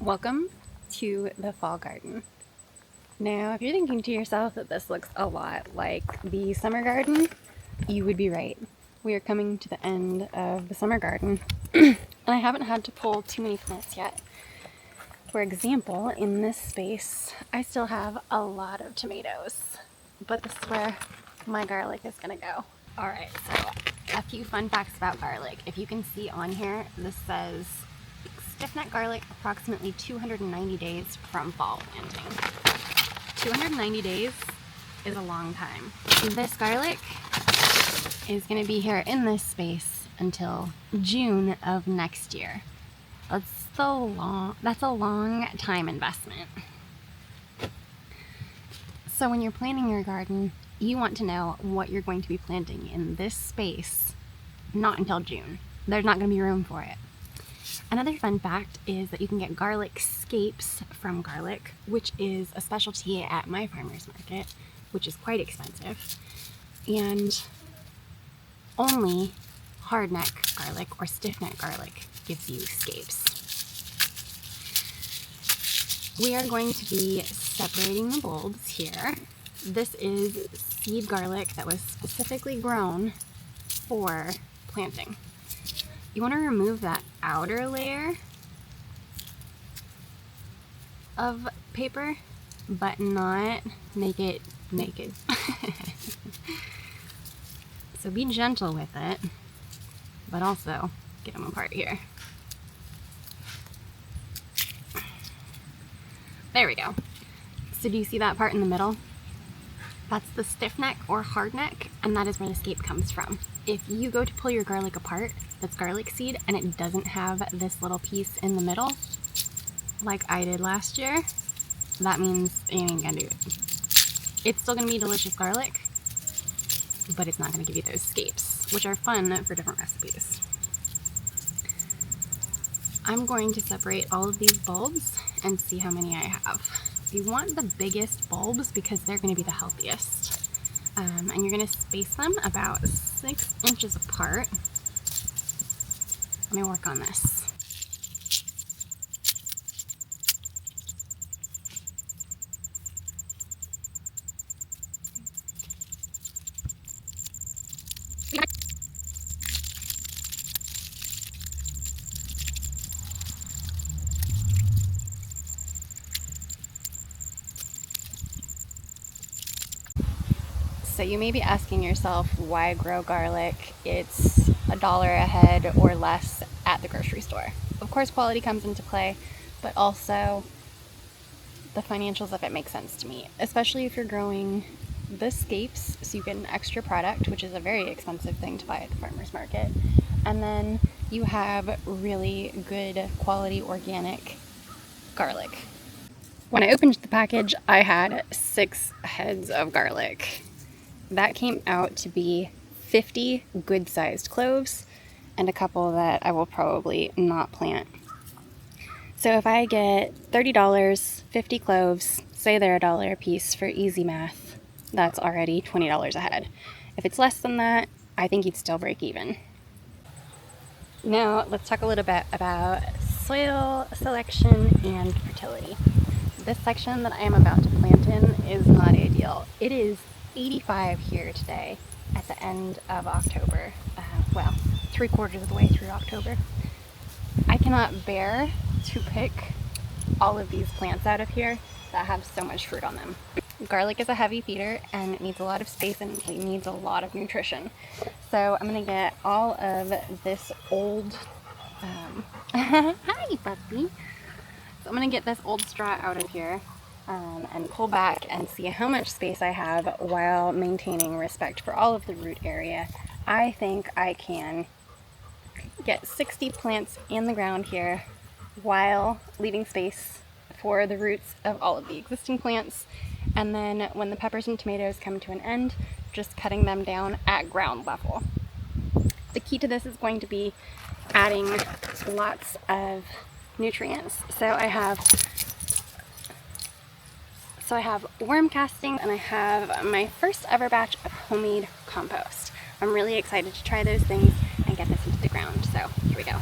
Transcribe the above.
Welcome to the fall garden. Now, if you're thinking to yourself that this looks a lot like the summer garden, you would be right. We are coming to the end of the summer garden, and I haven't had to pull too many plants yet. For example, in this space, I still have a lot of tomatoes, but this is where my garlic is gonna go. All right, so a few fun facts about garlic. If you can see on here, this says stiff-neck garlic, approximately 290 days from fall planting. 290 days is a long time. This garlic is going to be here in this space until June of next year. That's a long time investment. So when you're planting your garden, you want to know what you're going to be planting in this space, not until June. There's not going to be room for it. Another fun fact is that you can get garlic scapes from garlic, which is a specialty at my farmer's market, which is quite expensive. And only hardneck garlic or stiffneck garlic gives you scapes. We are going to be separating the bulbs here. This is seed garlic that was specifically grown for planting. You want to remove that outer layer of paper, but not make it naked. So be gentle with it, but also get them apart here. There we go. So do you see that part in the middle? That's the stiff neck or hard neck, and that is where the scape comes from. If you go to pull your garlic apart, that's garlic seed, and it doesn't have this little piece in the middle, like I did last year, that means you ain't gonna do it. It's still gonna be delicious garlic, but it's not gonna give you those scapes, which are fun for different recipes. I'm going to separate all of these bulbs and see how many I have. You want the biggest bulbs because they're going to be the healthiest. And you're going to space them about 6 inches apart. Let me work on this. So you may be asking yourself, why grow garlic? It's $1 a head or less at the grocery store. Of course, quality comes into play, but also the financials of it make sense to me, especially if you're growing the scapes, so you get an extra product, which is a very expensive thing to buy at the farmer's market. And then you have really good quality organic garlic. When I opened the package, I had 6 heads of garlic. That came out to be 50 good-sized cloves and a couple that I will probably not plant. So if I get $30, 50 cloves, say they're $1 a piece for easy math, that's already $20 a head. If it's less than that, I think you'd still break even. Now let's talk a little bit about soil selection and fertility. This section that I am about to plant in is not ideal. It is 85 here today at the end of October. Well, 3/4 of the way through October. I cannot bear to pick all of these plants out of here that have so much fruit on them. Garlic is a heavy feeder and it needs a lot of space and it needs a lot of nutrition. So I'm gonna get all of this old, hi puppy. So I'm gonna get this old straw out of here. And pull back and see how much space I have while maintaining respect for all of the root area. I think I can get 60 plants in the ground here while leaving space for the roots of all of the existing plants. And then when the peppers and tomatoes come to an end, just cutting them down at ground level. The key to this is going to be adding lots of nutrients. So I have worm castings and I have my first ever batch of homemade compost. I'm really excited to try those things and get this into the ground. So here we go.